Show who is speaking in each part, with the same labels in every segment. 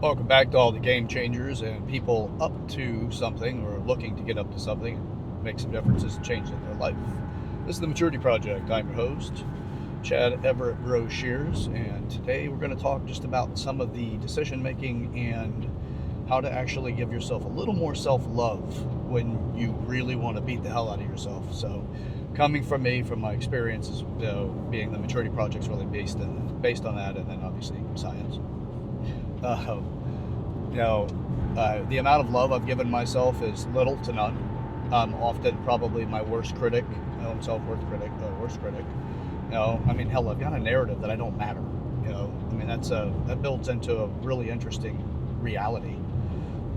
Speaker 1: Welcome back to all the game changers and people up to something or looking to get up to something and make some differences and change in their life. This is the Maturity Project. I'm your host, Chad Everett Rose Shears, and today we're going to talk just about some of the decision making and how to actually give yourself a little more self-love when you really want to beat the hell out of yourself. So, coming from me, from my experiences, being the Maturity Project is really based on that, and then obviously science. Uh, you know, the amount of love I've given myself is little to none. I'm often probably my worst critic, my own self-worth critic, worst critic. I mean, hell, I've got a narrative that I don't matter. I mean, that builds into a really interesting reality.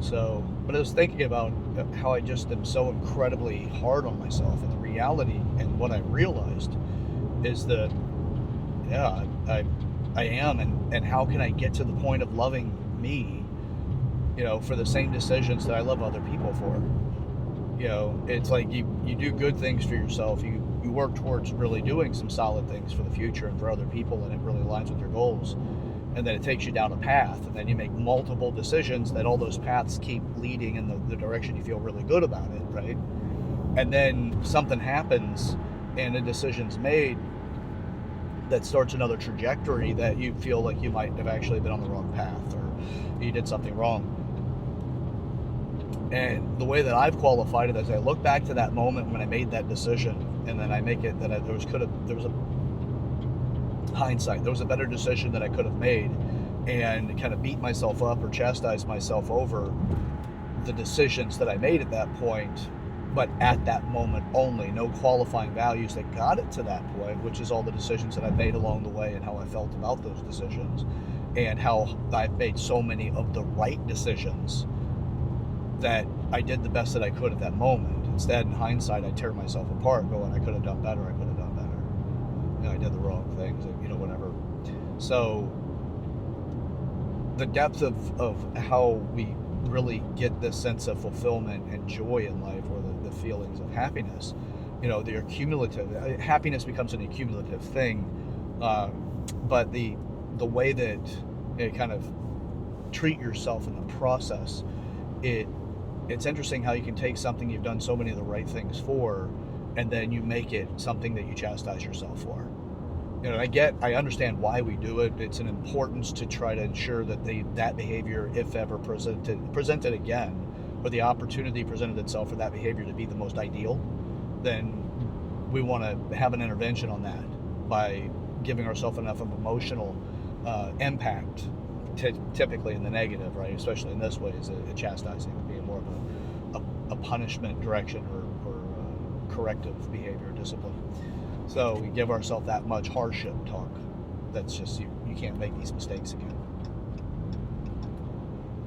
Speaker 1: So, but I was thinking about how I just am so incredibly hard on myself, and the reality, and what I realized is that, yeah, I am, and how can I get to the point of loving me, for the same decisions that I love other people for. It's like you do good things for yourself. You work towards really doing some solid things for the future and for other people, and it really aligns with your goals. And then it takes you down a path, and then you make multiple decisions that all those paths keep leading in the direction you feel really good about it, right? And then something happens and a decision's made that starts another trajectory that you feel like you might have actually been on the wrong path, or you did something wrong. And the way that I've qualified it is I look back to that moment when I made that decision, and then I make it that there was a hindsight. There was a better decision that I could have made, and kind of beat myself up or chastise myself over the decisions that I made at that point, but at that moment only. No qualifying values that got it to that point, which is all the decisions that I made along the way and how I felt about those decisions, and how I've made so many of the right decisions that I did the best that I could at that moment. Instead, in hindsight, I tear myself apart going, I could have done better, I could have done better. I did the wrong things, whatever. So the depth of how we really get this sense of fulfillment and joy in life, or the feelings of happiness, they're cumulative. Happiness becomes an accumulative thing, but the way that you kind of treat yourself in the process, it's interesting how you can take something you've done so many of the right things for, and then you make it something that you chastise yourself for. I understand why we do it. It's an importance to try to ensure that that behavior, if ever presented again, or the opportunity presented itself for that behavior to be the most ideal, then we want to have an intervention on that by giving ourselves enough of emotional impact, typically in the negative, right? Especially in this way, is a chastising, being more of a punishment direction, or corrective behavior, discipline. So we give ourselves that much hardship talk. That's just, you can't make these mistakes again.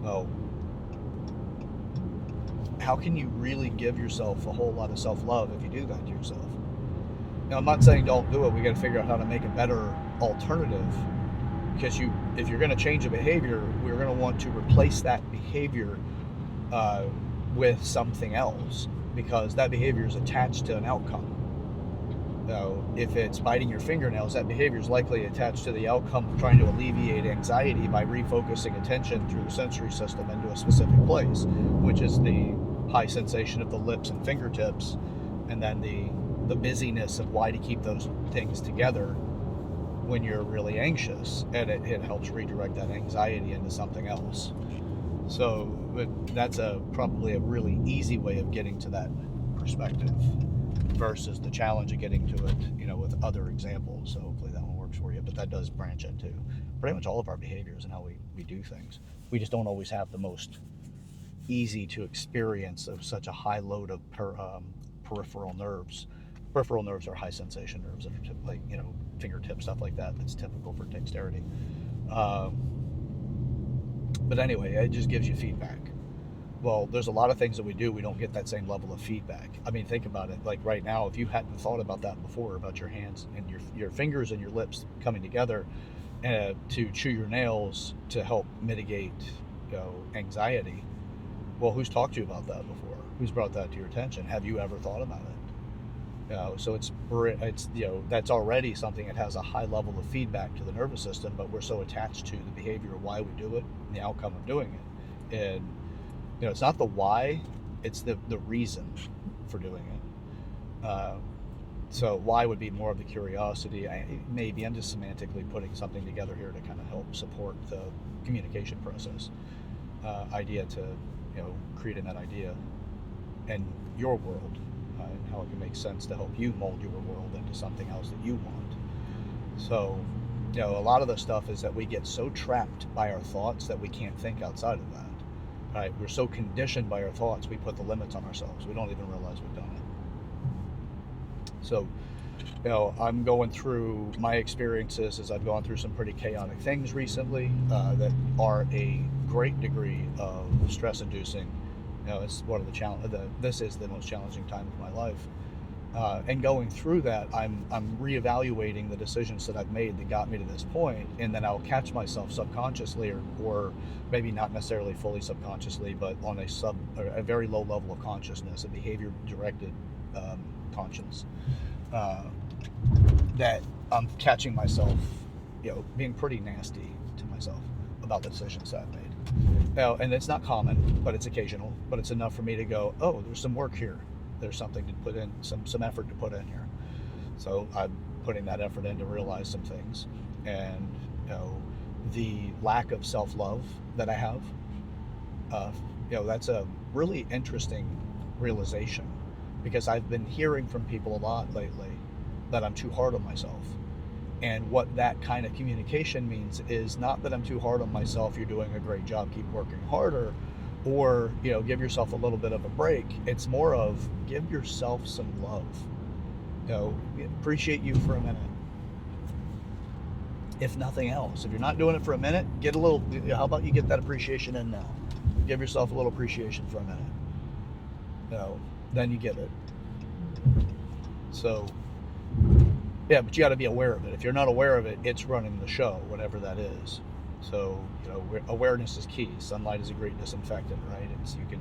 Speaker 1: Well, how can you really give yourself a whole lot of self-love if you do that to yourself? Now, I'm not saying don't do it. We got to figure out how to make a better alternative, because if you're going to change a behavior, we're going to want to replace that behavior with something else, because that behavior is attached to an outcome. If it's biting your fingernails, that behavior is likely attached to the outcome of trying to alleviate anxiety by refocusing attention through the sensory system into a specific place, which is the high sensation of the lips and fingertips, and then the busyness of why to keep those things together when you're really anxious, and it helps redirect that anxiety into something else. So that's probably a really easy way of getting to that perspective, versus the challenge of getting to it, with other examples. So hopefully that one works for you. But that does branch into pretty much all of our behaviors and how we do things. We just don't always have the most easy to experience of such a high load of peripheral nerves. Peripheral nerves are high sensation nerves that are like, fingertip stuff like that. That's typical for dexterity. But anyway, it just gives you feedback. Well, there's a lot of things that we do, we don't get that same level of feedback. I mean, think about it. Like right now, if you hadn't thought about that before, about your hands and your fingers and your lips coming together to chew your nails to help mitigate anxiety, well, who's talked to you about that before? Who's brought that to your attention? Have you ever thought about it? So it's that's already something that has a high level of feedback to the nervous system, but we're so attached to the behavior of why we do it and the outcome of doing it. And it's not the why, it's the reason for doing it. So why would be more of the curiosity. Maybe I'm just semantically putting something together here to kind of help support the communication process. Idea to creating that idea and your world, and how it can make sense to help you mold your world into something else that you want. So a lot of the stuff is that we get so trapped by our thoughts that we can't think outside of that. Right? We're so conditioned by our thoughts, we put the limits on ourselves. We don't even realize we've done it. So I'm going through my experiences as I've gone through some pretty chaotic things recently that are a great degree of stress inducing. It's one of the this is the most challenging time of my life. And going through that, I'm reevaluating the decisions that I've made that got me to this point, and then I'll catch myself subconsciously, or maybe not necessarily fully subconsciously, but on a very low level of consciousness, a behavior directed conscience, that I'm catching myself, being pretty nasty to myself about the decisions that I've made. And it's not common, but it's occasional. But it's enough for me to go, oh, there's some work here. There's something to put in, some effort to put in here. So I'm putting that effort in to realize some things. And the lack of self-love that I have, that's a really interesting realization, because I've been hearing from people a lot lately that I'm too hard on myself. And what that kind of communication means is not that I'm too hard on myself, you're doing a great job, keep working harder, or give yourself a little bit of a break. It's more of give yourself some love. Appreciate you for a minute. If nothing else, if you're not doing it for a minute, get a little. How about you get that appreciation in now? Give yourself a little appreciation for a minute. Then you get it. So. Yeah, but you got to be aware of it. If you're not aware of it, it's running the show, whatever that is. So, awareness is key. Sunlight is a great disinfectant, right? You can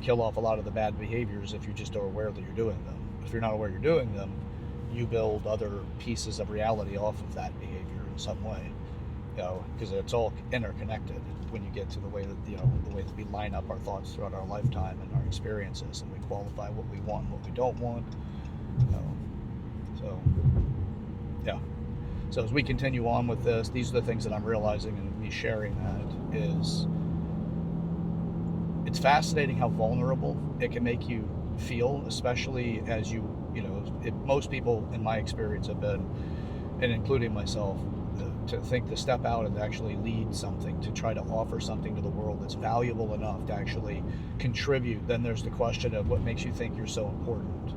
Speaker 1: kill off a lot of the bad behaviors if you just are aware that you're doing them. If you're not aware you're doing them, you build other pieces of reality off of that behavior in some way. Because it's all interconnected when you get to the way that we line up our thoughts throughout our lifetime and our experiences, and we qualify what we want and what we don't want. So. Yeah. So as we continue on with this, these are the things that I'm realizing, and me sharing that is, it's fascinating how vulnerable it can make you feel, especially as most people in my experience have been, and including myself, to think to step out and actually lead something, to try to offer something to the world that's valuable enough to actually contribute. Then there's the question of what makes you think you're so important.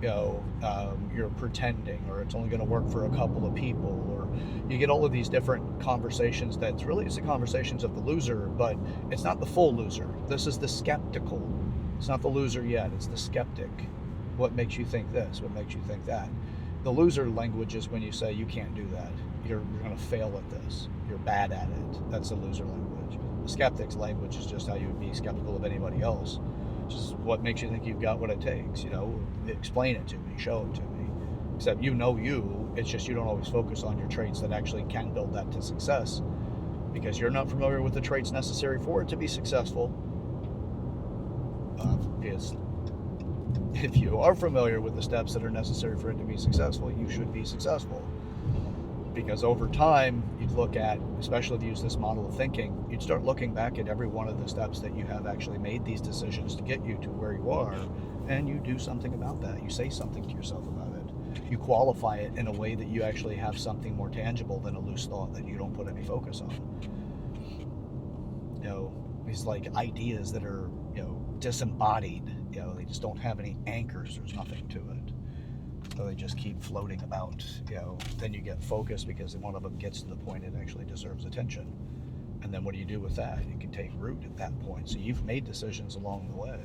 Speaker 1: You're pretending, or it's only going to work for a couple of people, or you get all of these different conversations it's the conversations of the loser, but it's not the full loser. This is the skeptical. It's not the loser yet, it's the skeptic. What makes you think this? What makes you think that? The loser language is when you say you can't do that. You're going to fail at this. You're bad at it. That's the loser language. The skeptic's language is just how you would be skeptical of anybody else. Just what makes you think you've got what it takes, explain it to me, show it to me. Except it's just you don't always focus on your traits that actually can build that to success, because you're not familiar with the traits necessary for it to be successful. Because if you are familiar with the steps that are necessary for it to be successful, you should be successful. Because over time, you'd look at, especially if you use this model of thinking, you'd start looking back at every one of the steps that you have actually made these decisions to get you to where you are, and you do something about that. You say something to yourself about it. You qualify it in a way that you actually have something more tangible than a loose thought that you don't put any focus on. These ideas that are, disembodied, they just don't have any anchors. There's nothing to it. So they just keep floating about, then you get focused because one of them gets to the point it actually deserves attention. And then what do you do with that? It can take root at that point. So you've made decisions along the way.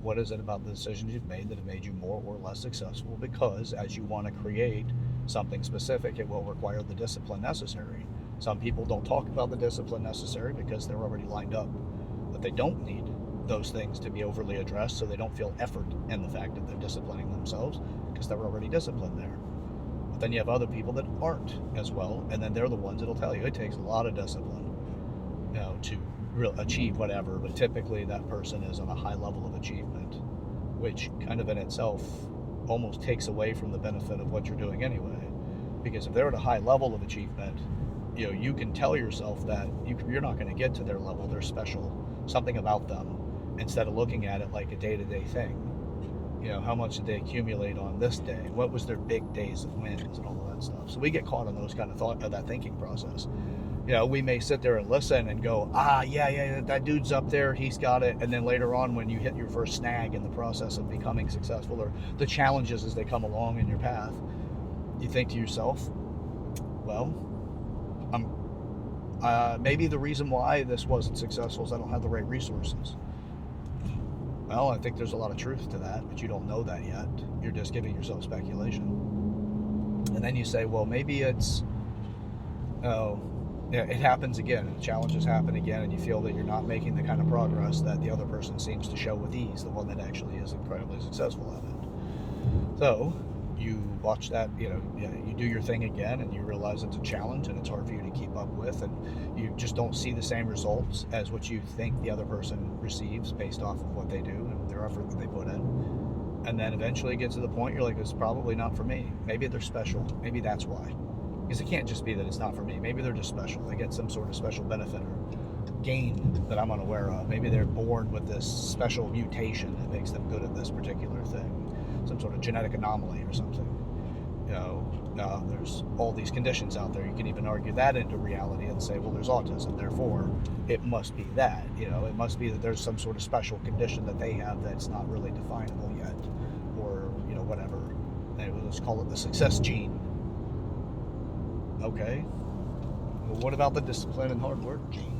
Speaker 1: What is it about the decisions you've made that have made you more or less successful? Because as you want to create something specific, it will require the discipline necessary. Some people don't talk about the discipline necessary because they're already lined up. But they don't need those things to be overly addressed, so they don't feel effort in the fact that they're disciplining themselves, because they're already disciplined there. But then you have other people that aren't as well, and then they're the ones that'll tell you it takes a lot of discipline, to achieve whatever. But typically that person is on a high level of achievement, which kind of in itself almost takes away from the benefit of what you're doing anyway. Because if they're at a high level of achievement, you can tell yourself that you're not going to get to their level. They're special, something about them, instead of looking at it like a day-to-day thing. How much did they accumulate on this day? What was their big days of wins and all of that stuff? So we get caught on those kind of that thinking process. We may sit there and listen and go, yeah, that dude's up there, he's got it. And then later on, when you hit your first snag in the process of becoming successful, or the challenges as they come along in your path, you think to yourself, well, maybe the reason why this wasn't successful is I don't have the right resources. Well, I think there's a lot of truth to that, but you don't know that yet. You're just giving yourself speculation. And then you say, well, maybe it's, it happens again, and the challenges happen again, and you feel that you're not making the kind of progress that the other person seems to show with ease, the one that actually is incredibly successful at it. So you watch that, you do your thing again, and you realize it's a challenge and it's hard for you to keep up with, and you just don't see the same results as what you think the other person receives based off of what they do and their effort that they put in. And then eventually it gets to the point you're like, it's probably not for me. Maybe they're special. Maybe that's why. Because it can't just be that it's not for me. Maybe they're just special. They get some sort of special benefit or gain that I'm unaware of. Maybe they're born with this special mutation that makes them good at this particular thing. Some sort of genetic anomaly or something. There's all these conditions out there. You can even argue that into reality and say, well, there's autism, therefore it must be that. It must be that there's some sort of special condition that they have that's not really definable yet, or whatever. Let's call it the success gene. Okay. Well, what about the discipline and hard work gene?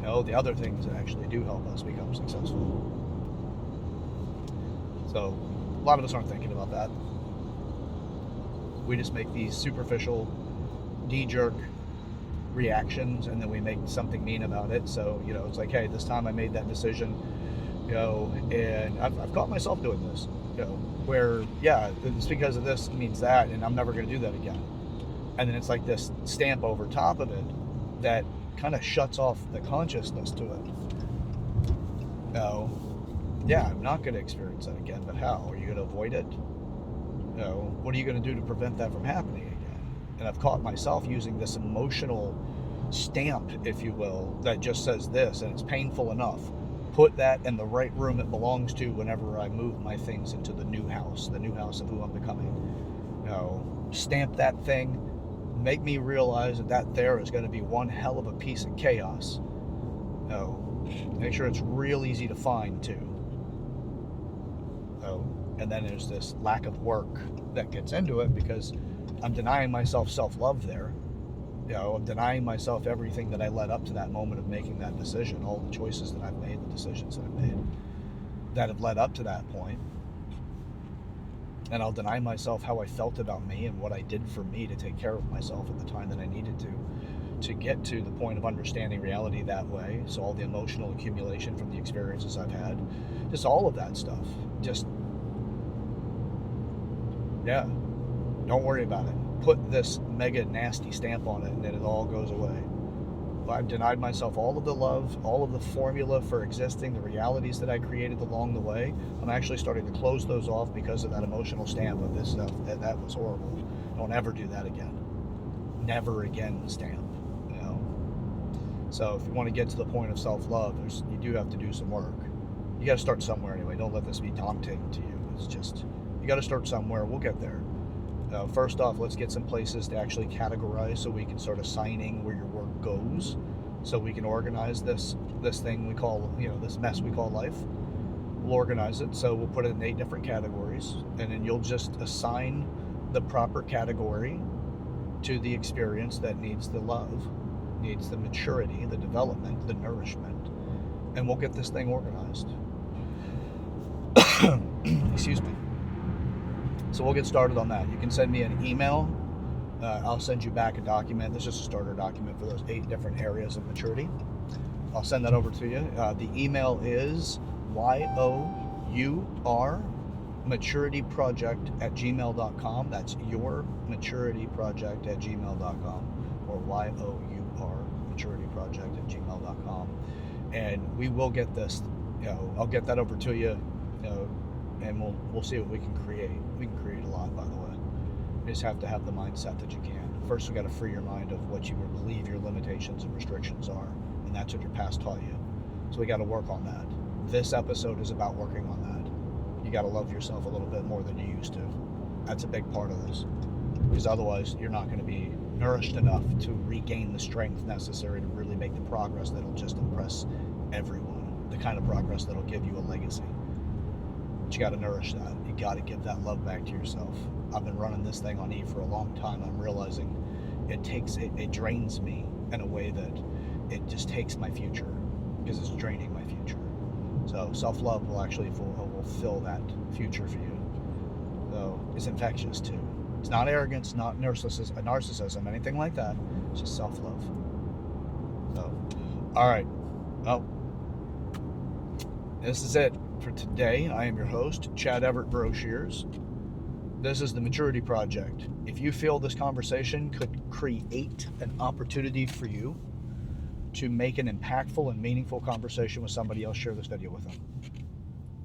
Speaker 1: The other things that actually do help us become successful. So a lot of us aren't thinking about that. We just make these superficial, knee-jerk reactions, and then we make something mean about it. So, it's like, hey, this time I made that decision, and I've caught myself doing this, where, yeah, it's because of this means that, and I'm never going to do that again. And then it's like this stamp over top of it that kind of shuts off the consciousness to it. Yeah, I'm not going to experience that again, but how? Are you going to avoid it? What are you going to do to prevent that from happening again? And I've caught myself using this emotional stamp, if you will, that just says this, and it's painful enough. Put that in the right room it belongs to whenever I move my things into the new house of who I'm becoming. Stamp that thing, make me realize that there is going to be one hell of a piece of chaos. Make sure it's real easy to find too. And then there's this lack of work that gets into it because I'm denying myself self-love there. I'm denying myself everything that I led up to that moment of making that decision, all the choices that I've made, the decisions that I've made that have led up to that point. And I'll deny myself how I felt about me and what I did for me to take care of myself at the time that I needed to get to the point of understanding reality that way. So all the emotional accumulation from the experiences I've had, just all of that stuff, don't worry about it. Put this mega nasty stamp on it and then it all goes away. I've denied myself all of the love, all of the formula for existing, the realities that I created along the way. I'm actually starting to close those off because of that emotional stamp of this stuff. That was horrible. Don't ever do that again. Never again stamp. So if you want to get to the point of self-love, you do have to do some work. You got to start somewhere anyway. Don't let this be daunting to you. It's just, you got to start somewhere. We'll get there. First off, let's get some places to actually categorize so we can start assigning where your work goes, so we can organize this thing we call, this mess we call life. We'll organize it, so we'll put it in 8 different categories, and then you'll just assign the proper category to the experience that needs the love, needs the maturity, the development, the nourishment, and we'll get this thing organized. Excuse me. So we'll get started on that. You can send me an email. I'll send you back a document. This is just a starter document for those 8 different areas of maturity. I'll send that over to you. The email is YOUR, maturityproject@gmail.com. That's your maturityproject@gmail.com, or YOUR maturityproject@gmail.com. And we will get this, I'll get that over to you, and we'll see what we can create. We can create a lot, by the way. You just have to have the mindset that you can. First, we got to free your mind of what you believe your limitations and restrictions are, and that's what your past taught you. So we got to work on that. This episode is about working on that. You got to love yourself a little bit more than you used to. That's a big part of this, because otherwise you're not going to be nourished enough to regain the strength necessary to really make the progress that'll just impress everyone, the kind of progress that'll give you a legacy. But you got to nourish that. You got to give that love back to yourself. I've been running this thing on E for a long time. I'm realizing it drains me in a way that it just takes my future, because it's draining my future. So self-love will actually will fill that future for you. So it's infectious too. It's not arrogance, not narcissism, anything like that. It's just self-love. So, all right. Well, this is it for today. I am your host, Chad Everett Broshears. This is the Maturity Project. If you feel this conversation could create an opportunity for you to make an impactful and meaningful conversation with somebody else, share this video with them.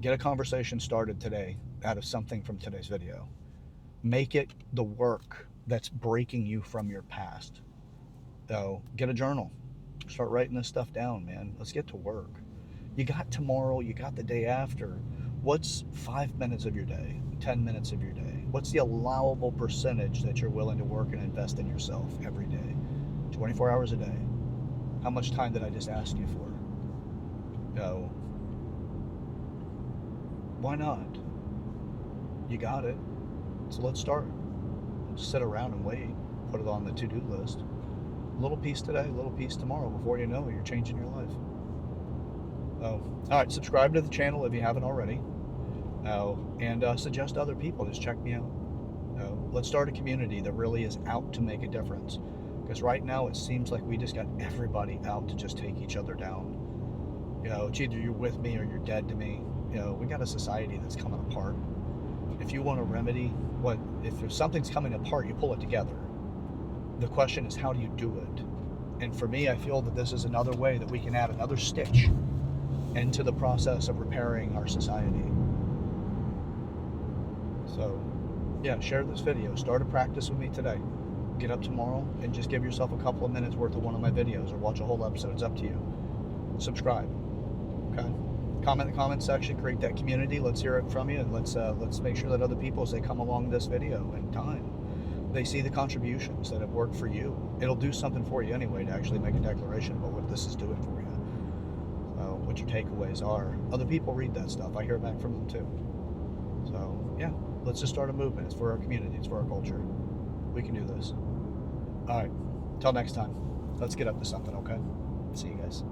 Speaker 1: Get a conversation started today out of something from today's video. Make it the work that's breaking you from your past. So get a journal. Start writing this stuff down, man. Let's get to work. You got tomorrow, you got the day after. What's 5 minutes of your day, 10 minutes of your day? What's the allowable percentage that you're willing to work and invest in yourself every day? 24 hours a day. How much time did I just ask you for? Why not? You got it. So let's start. Just sit around and wait. Put it on the to-do list. A little piece today, a little piece tomorrow. Before you know it, you're changing your life. All right, subscribe to the channel if you haven't already. And suggest other people. Just check me out. Let's start a community that really is out to make a difference. Because right now it seems like we just got everybody out to just take each other down. It's either you're with me or you're dead to me. We got a society that's coming apart. If you want to remedy if something's coming apart, you pull it together. The question is, how do you do it? And for me, I feel that this is another way that we can add another stitch into the process of repairing our society. So, yeah, share this video. Start a practice with me today. Get up tomorrow and just give yourself a couple of minutes worth of one of my videos, or watch a whole episode. It's up to you. Subscribe. Okay? Comment in the comment section. Create that community. Let's hear it from you, and let's make sure that other people, as they come along this video in time, they see the contributions that have worked for you. It'll do something for you anyway to actually make a declaration about what this is doing for you. What your takeaways are. Other people read that stuff. I hear back from them too. So, yeah, let's just start a movement. It's for our community. It's for our culture. We can do this. All right. Till next time. Let's get up to something, okay? See you guys.